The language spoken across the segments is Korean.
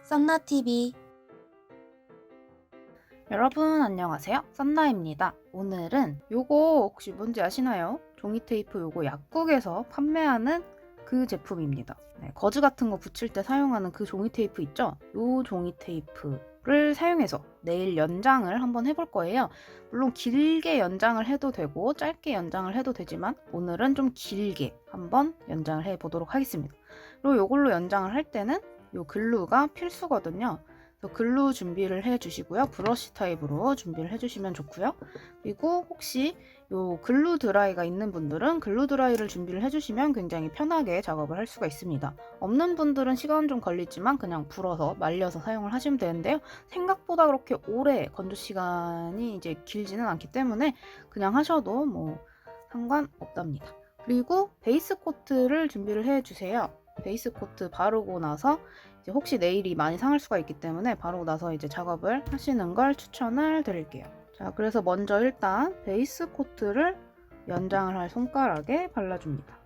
썬나TV. 여러분 안녕하세요, 썬나입니다. 오늘은 요거 혹시 뭔지 아시나요? 종이 테이프 요거 약국에서 판매하는 그 제품입니다. 거즈 같은 거 붙일 때 사용하는 그 종이 테이프 있죠? 요 종이 테이프를 사용해서 네일 연장을 한번 해볼 거예요. 물론 길게 연장을 해도 되고 짧게 연장을 해도 되지만 오늘은 좀 길게 한번 연장을 해보도록 하겠습니다. 그리고 요걸로 연장을 할 때는 요 글루가 필수거든요. 글루 준비를 해주시고요. 브러쉬 타입으로 준비를 해주시면 좋고요. 그리고 혹시 요 글루 드라이가 있는 분들은 글루 드라이를 준비를 해주시면 굉장히 편하게 작업을 할 수가 있습니다. 없는 분들은 시간 좀 걸리지만 그냥 불어서 말려서 사용을 하시면 되는데요. 생각보다 그렇게 오래 건조 시간이 이제 길지는 않기 때문에 그냥 하셔도 뭐 상관없답니다. 그리고 베이스 코트를 준비를 해주세요. 베이스 코트 바르고 나서 이제 혹시 네일이 많이 상할 수가 있기 때문에 바르고 나서 이제 작업을 하시는 걸 추천을 드릴게요. 자, 그래서 먼저 일단 베이스 코트를 연장을 할 손가락에 발라줍니다.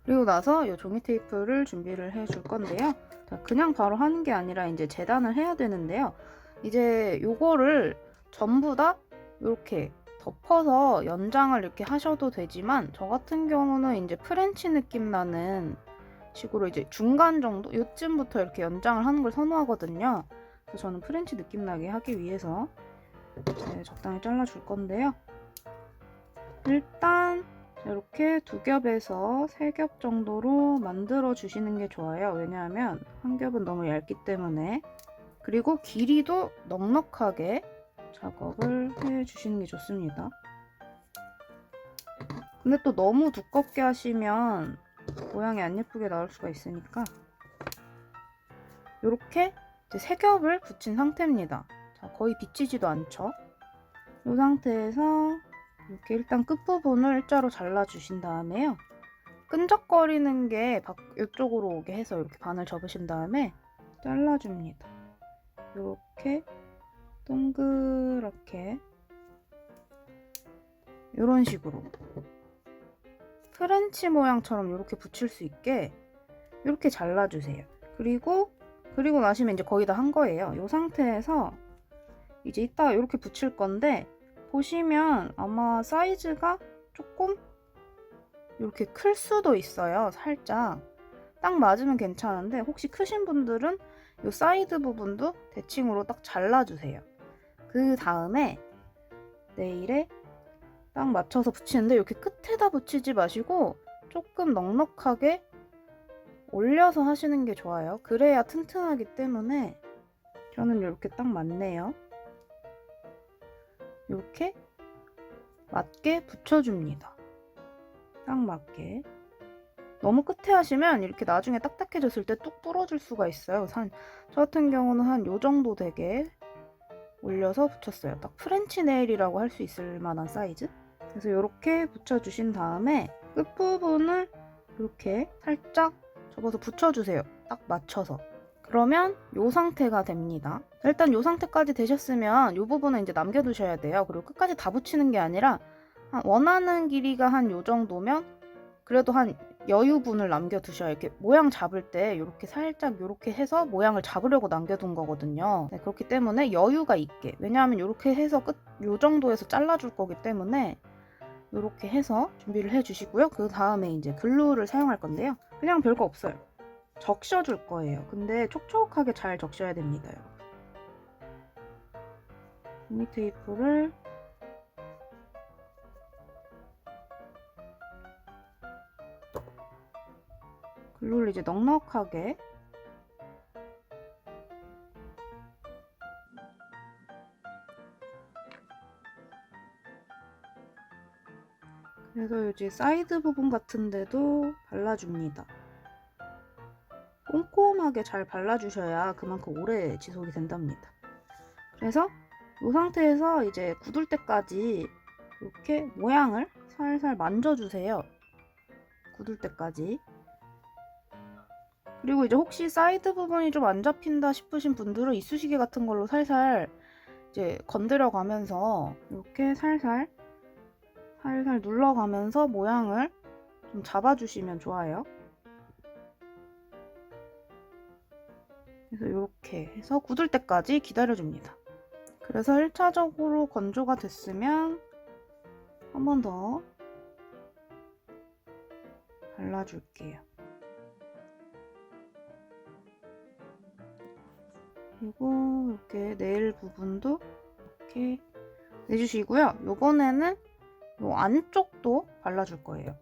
그리고 나서 이 종이 테이프를 준비를 해줄 건데요. 자, 그냥 바로 하는 게 아니라 이제 재단을 해야 되는데요. 이제 요거를 전부 다 이렇게 덮어서 연장을 이렇게 하셔도 되지만 저 같은 경우는 이제 프렌치 느낌 나는 식으로 이제 중간 정도 요쯤부터 이렇게 연장을 하는 걸 선호하거든요. 그래서 저는 프렌치 느낌 나게 하기 위해서 적당히 잘라줄 건데요. 일단 이렇게 2겹에서 3겹 정도로 만들어 주시는 게 좋아요. 왜냐하면 한 겹은 너무 얇기 때문에. 그리고 길이도 넉넉하게 작업을 해 주시는 게 좋습니다. 근데 또 너무 두껍게 하시면 모양이 안 예쁘게 나올 수가 있으니까 이렇게 이제 3겹을 붙인 상태입니다. 자, 거의 비치지도 않죠. 이 상태에서 이렇게 일단 끝부분을 일자로 잘라주신 다음에요. 끈적거리는 게 이쪽으로 오게 해서 이렇게 반을 접으신 다음에 잘라줍니다. 이렇게 동그랗게 이런 식으로 프렌치 모양처럼 이렇게 붙일 수 있게 이렇게 잘라주세요. 그리고 나시면 이제 거의 다 한 거예요. 이 상태에서 이제 이따 이렇게 붙일 건데 보시면 아마 사이즈가 조금 이렇게 클 수도 있어요. 살짝 딱 맞으면 괜찮은데 혹시 크신 분들은 이 사이드 부분도 대칭으로 딱 잘라주세요. 그 다음에 네일에 딱 맞춰서 붙이는데 이렇게 끝에다 붙이지 마시고 조금 넉넉하게 올려서 하시는 게 좋아요. 그래야 튼튼하기 때문에 저는 이렇게 딱 맞네요. 이렇게 맞게 붙여줍니다. 딱 맞게. 너무 끝에 하시면 이렇게 나중에 딱딱해졌을 때 뚝 부러질 수가 있어요. 저 같은 경우는 한 요 정도 되게 올려서 붙였어요. 딱 프렌치 네일이라고 할 수 있을 만한 사이즈. 그래서 이렇게 붙여주신 다음에 끝부분을 이렇게 살짝 접어서 붙여주세요. 딱 맞춰서. 그러면 이 상태가 됩니다. 일단 이 상태까지 되셨으면 이 부분은 이제 남겨두셔야 돼요. 그리고 끝까지 다 붙이는 게 아니라 원하는 길이가 한 이 정도면 그래도 한 여유분을 남겨두셔야 이렇게 모양 잡을 때 이렇게 살짝 이렇게 해서 모양을 잡으려고 남겨둔 거거든요. 네, 그렇기 때문에 여유가 있게, 왜냐하면 이렇게 해서 요 정도에서 잘라줄 거기 때문에 이렇게 해서 준비를 해주시고요. 그 다음에 이제 글루를 사용할 건데요. 그냥 별거 없어요. 적셔줄 거예요. 근데 촉촉하게 잘 적셔야 됩니다, 여러분. 종이 테이프를 글루를 이제 넉넉하게 그래서 이제 사이드 부분 같은 데도 발라줍니다. 꼼꼼하게 잘 발라주셔야 그만큼 오래 지속이 된답니다. 그래서 이 상태에서 이제 굳을 때까지 이렇게 모양을 살살 만져주세요. 굳을 때까지. 그리고 이제 혹시 사이드 부분이 좀 안 잡힌다 싶으신 분들은 이쑤시개 같은 걸로 살살 이제 건드려 가면서 이렇게 살살 눌러가면서 모양을 좀 잡아주시면 좋아요. 그래서 이렇게 해서 굳을 때까지 기다려줍니다. 그래서 1차적으로 건조가 됐으면 한 번 더 발라줄게요. 그리고 이렇게 네일 부분도 이렇게 내주시고요. 요번에는 요 안쪽도 발라줄 거예요.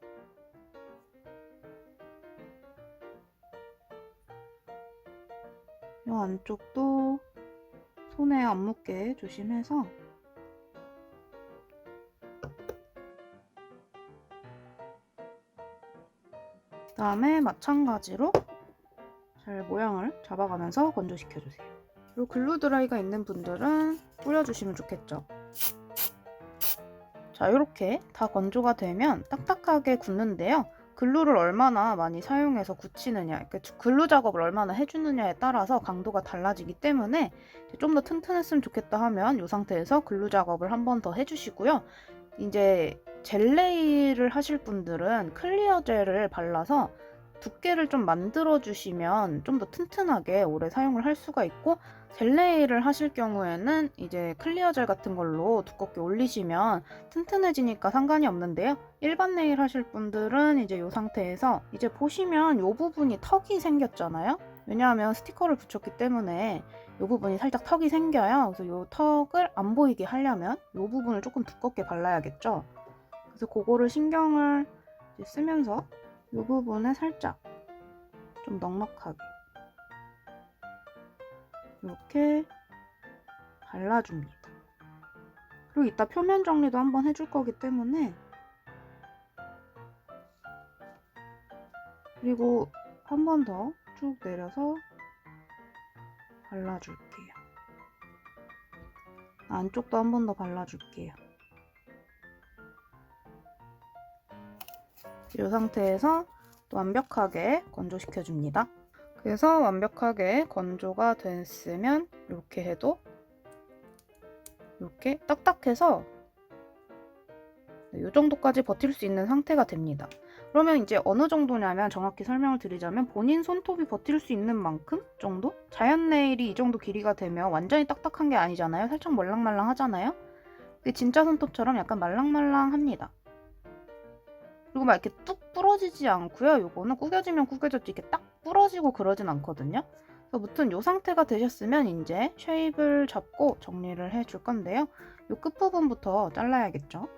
요 안쪽도 손에 안 묻게 조심해서 그 다음에 마찬가지로 잘 모양을 잡아가면서 건조시켜주세요. 그리고 글루 드라이가 있는 분들은 뿌려주시면 좋겠죠. 자, 이렇게 다 건조가 되면 딱딱하게 굳는데요. 글루를 얼마나 많이 사용해서 굳히느냐, 그러니까 글루 작업을 얼마나 해주느냐에 따라서 강도가 달라지기 때문에 좀 더 튼튼했으면 좋겠다 하면 이 상태에서 글루 작업을 한 번 더 해주시고요. 이제 젤레이를 하실 분들은 클리어 젤을 발라서 두께를 좀 만들어 주시면 좀 더 튼튼하게 오래 사용을 할 수가 있고, 젤 네일을 하실 경우에는 이제 클리어 젤 같은 걸로 두껍게 올리시면 튼튼해지니까 상관이 없는데요. 일반 네일 하실 분들은 이제 이 상태에서 이제 보시면 이 부분이 턱이 생겼잖아요. 왜냐하면 스티커를 붙였기 때문에 이 부분이 살짝 턱이 생겨요. 그래서 이 턱을 안 보이게 하려면 이 부분을 조금 두껍게 발라야겠죠. 그래서 그거를 신경을 쓰면서 이 부분에 살짝 좀 넉넉하게 이렇게 발라줍니다. 그리고 이따 표면 정리도 한번 해줄 거기 때문에, 그리고 한 번 더 쭉 내려서 발라줄게요. 안쪽도 한 번 더 발라줄게요. 이 상태에서 또 완벽하게 건조시켜줍니다. 그래서 완벽하게 건조가 됐으면 이렇게 해도 이렇게 딱딱해서 이 정도까지 버틸 수 있는 상태가 됩니다. 그러면 이제 어느 정도냐면, 정확히 설명을 드리자면 본인 손톱이 버틸 수 있는 만큼 정도? 자연 네일이 이 정도 길이가 되면 완전히 딱딱한 게 아니잖아요. 살짝 말랑말랑 하잖아요. 근데 진짜 손톱처럼 약간 말랑말랑합니다. 그리고 막 이렇게 뚝 부러지지 않고요. 요거는 구겨지면 구겨졌지 이렇게 딱 부러지고 그러진 않거든요. 그래서 무튼 이 상태가 되셨으면 이제 쉐입을 잡고 정리를 해줄 건데요. 이 끝부분부터 잘라야겠죠.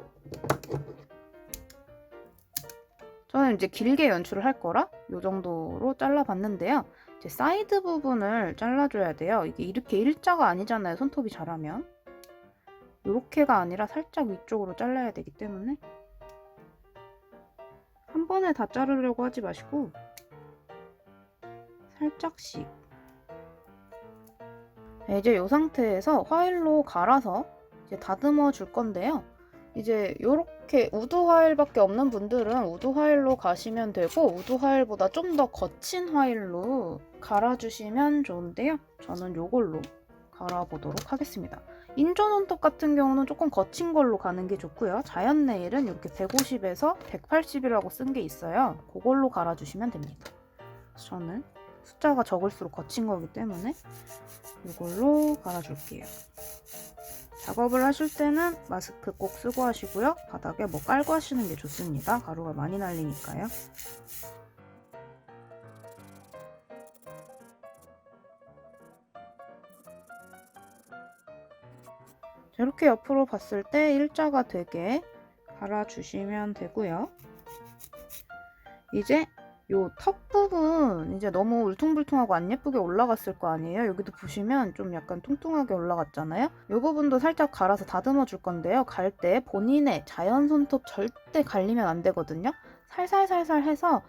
저는 이제 길게 연출을 할 거라 이 정도로 잘라봤는데요. 이제 사이드 부분을 잘라줘야 돼요. 이게 이렇게 일자가 아니잖아요. 손톱이 자라면. 이렇게가 아니라 살짝 위쪽으로 잘라야 되기 때문에 한 번에 다 자르려고 하지 마시고 살짝씩. 이제 이 상태에서 화일로 갈아서 이제 다듬어 줄 건데요. 이제 이렇게 우드 화일밖에 없는 분들은 우드 화일로 가시면 되고, 우드 화일보다 좀 더 거친 화일로 갈아주시면 좋은데요. 저는 이걸로 갈아보도록 하겠습니다. 인조 손톱 같은 경우는 조금 거친 걸로 가는 게 좋고요. 자연 네일은 이렇게 150에서 180이라고 쓴 게 있어요. 그걸로 갈아주시면 됩니다. 저는 숫자가 적을수록 거친 거기 때문에 이걸로 갈아줄게요. 작업을 하실 때는 마스크 꼭 쓰고 하시고요. 바닥에 뭐 깔고 하시는 게 좋습니다. 가루가 많이 날리니까요. 이렇게 옆으로 봤을 때 일자가 되게 갈아주시면 되고요. 이제 요 턱 부분 이제 너무 울퉁불퉁하고 안 예쁘게 올라갔을 거 아니에요. 여기도 보시면 좀 약간 퉁퉁하게 올라갔잖아요. 이 부분도 살짝 갈아서 다듬어 줄 건데요. 갈 때 본인의 자연 손톱 절대 갈리면 안 되거든요. 살살살살 해서,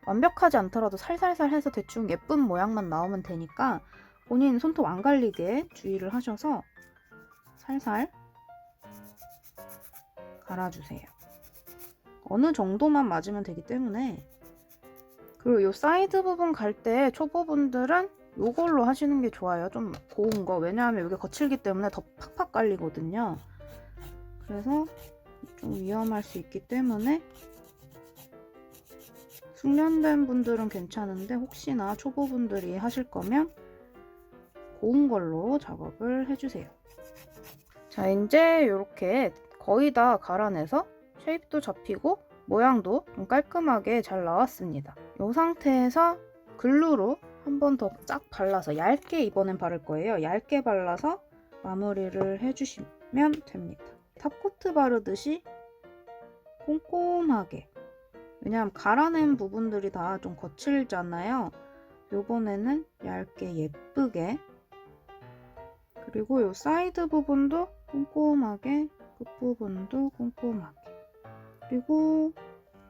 완벽하지 않더라도 살살살 해서 대충 예쁜 모양만 나오면 되니까 본인 손톱 안 갈리게 주의를 하셔서 살살 갈아주세요. 어느 정도만 맞으면 되기 때문에. 그리고 이 사이드 부분 갈 때 초보분들은 이걸로 하시는 게 좋아요. 좀 고운 거. 왜냐하면 이게 거칠기 때문에 더 팍팍 깔리거든요. 그래서 좀 위험할 수 있기 때문에 숙련된 분들은 괜찮은데 혹시나 초보분들이 하실 거면 고운 걸로 작업을 해주세요. 자, 이제 이렇게 거의 다 갈아내서 쉐입도 잡히고 모양도 좀 깔끔하게 잘 나왔습니다. 이 상태에서 글루로 한 번 더 쫙 발라서 얇게 이번엔 바를 거예요. 얇게 발라서 마무리를 해주시면 됩니다. 탑코트 바르듯이 꼼꼼하게, 왜냐하면 갈아낸 부분들이 다 좀 거칠잖아요. 요번에는 얇게 예쁘게, 그리고 요 사이드 부분도 꼼꼼하게, 끝부분도 꼼꼼하게, 그리고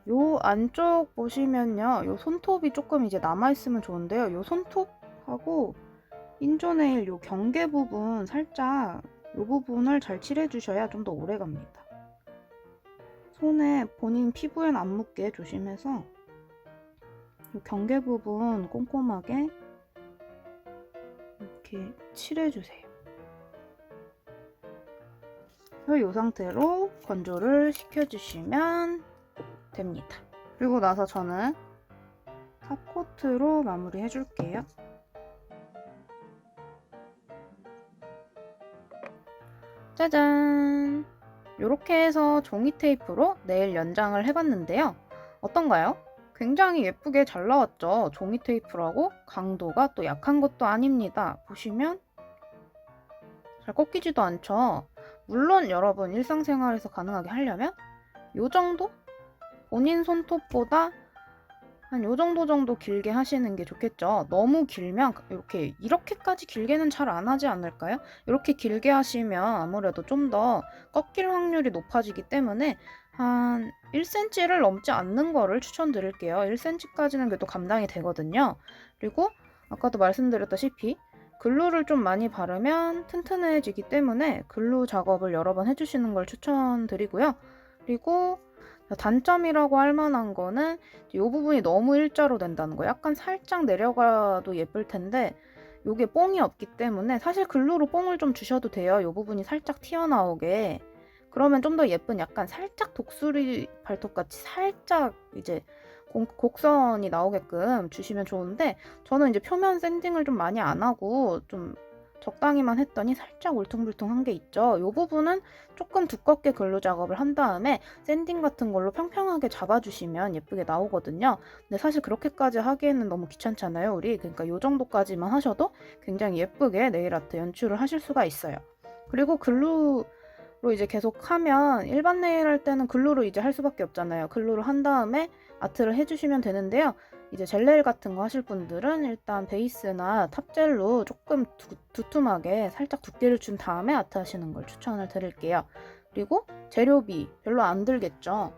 요 안쪽 보시면요, 요 손톱이 조금 이제 남아있으면 좋은데요, 요 손톱하고 인조네일 요 경계 부분 살짝 요 부분을 잘 칠해 주셔야 좀 더 오래 갑니다. 손에 본인 피부엔 안 묻게 조심해서 요 경계 부분 꼼꼼하게 이렇게 칠해 주세요. 이 상태로 건조를 시켜주시면 됩니다. 그리고 나서 저는 탑코트로 마무리 해줄게요. 짜잔! 이렇게 해서 종이 테이프로 네일 연장을 해봤는데요. 어떤가요? 굉장히 예쁘게 잘 나왔죠? 종이 테이프라고 강도가 또 약한 것도 아닙니다. 보시면 잘 꺾이지도 않죠? 물론 여러분 일상생활에서 가능하게 하려면 요 정도? 본인 손톱보다 한 요 정도 길게 하시는 게 좋겠죠. 너무 길면 이렇게까지 길게는 잘 안 하지 않을까요? 이렇게 길게 하시면 아무래도 좀 더 꺾일 확률이 높아지기 때문에 한 1cm를 넘지 않는 거를 추천드릴게요. 1cm까지는 그래도 감당이 되거든요. 그리고 아까도 말씀드렸다시피 글루를 좀 많이 바르면 튼튼해지기 때문에 글루 작업을 여러 번 해주시는 걸 추천드리고요. 그리고 단점이라고 할 만한 거는 이 부분이 너무 일자로 된다는 거. 약간 살짝 내려가도 예쁠 텐데 이게 뽕이 없기 때문에 사실 글루로 뽕을 좀 주셔도 돼요. 이 부분이 살짝 튀어나오게. 그러면 좀 더 예쁜 약간 살짝 독수리 발톱같이 살짝 이제 곡선이 나오게끔 주시면 좋은데 저는 이제 표면 샌딩을 좀 많이 안 하고 좀 적당히만 했더니 살짝 울퉁불퉁한 게 있죠. 이 부분은 조금 두껍게 글루 작업을 한 다음에 샌딩 같은 걸로 평평하게 잡아주시면 예쁘게 나오거든요. 근데 사실 그렇게까지 하기에는 너무 귀찮잖아요, 우리. 그러니까 이 정도까지만 하셔도 굉장히 예쁘게 네일 아트 연출을 하실 수가 있어요. 그리고 글루로 이제 계속 하면 일반 네일 할 때는 글루로 이제 할 수밖에 없잖아요. 글루를 한 다음에 아트를 해주시면 되는데요. 이제 젤네일 같은 거 하실 분들은 일단 베이스나 탑젤로 조금 두툼하게 살짝 두께를 준 다음에 아트 하시는 걸 추천을 드릴게요. 그리고 재료비 별로 안 들겠죠.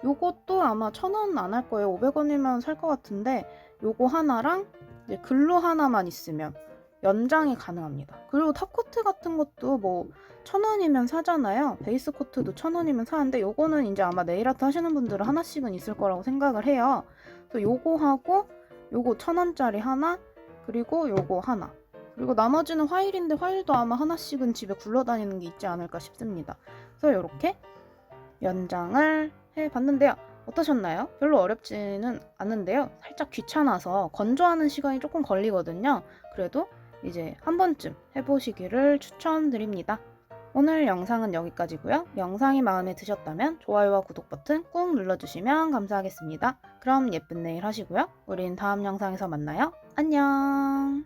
요것도 아마 1,000원 안 할 거예요. 500원이면 살 것 같은데 요거 하나랑 이제 글루 하나만 있으면 연장이 가능합니다. 그리고 탑코트 같은 것도 뭐 1,000원이면 사잖아요. 베이스 코트도 1,000원이면 사는데 요거는 이제 아마 네일 아트 하시는 분들은 하나씩은 있을 거라고 생각을 해요. 그래서 요거 하고 요거 1,000원짜리 하나, 그리고 요거 하나, 그리고 나머지는 화일인데 화일도 아마 하나씩은 집에 굴러다니는 게 있지 않을까 싶습니다. 그래서 이렇게 연장을 해봤는데요. 어떠셨나요? 별로 어렵지는 않은데요. 살짝 귀찮아서 건조하는 시간이 조금 걸리거든요. 그래도 이제 한 번쯤 해보시기를 추천드립니다. 오늘 영상은 여기까지고요. 영상이 마음에 드셨다면 좋아요와 구독 버튼 꾹 눌러주시면 감사하겠습니다. 그럼 예쁜 내일 하시고요. 우린 다음 영상에서 만나요. 안녕.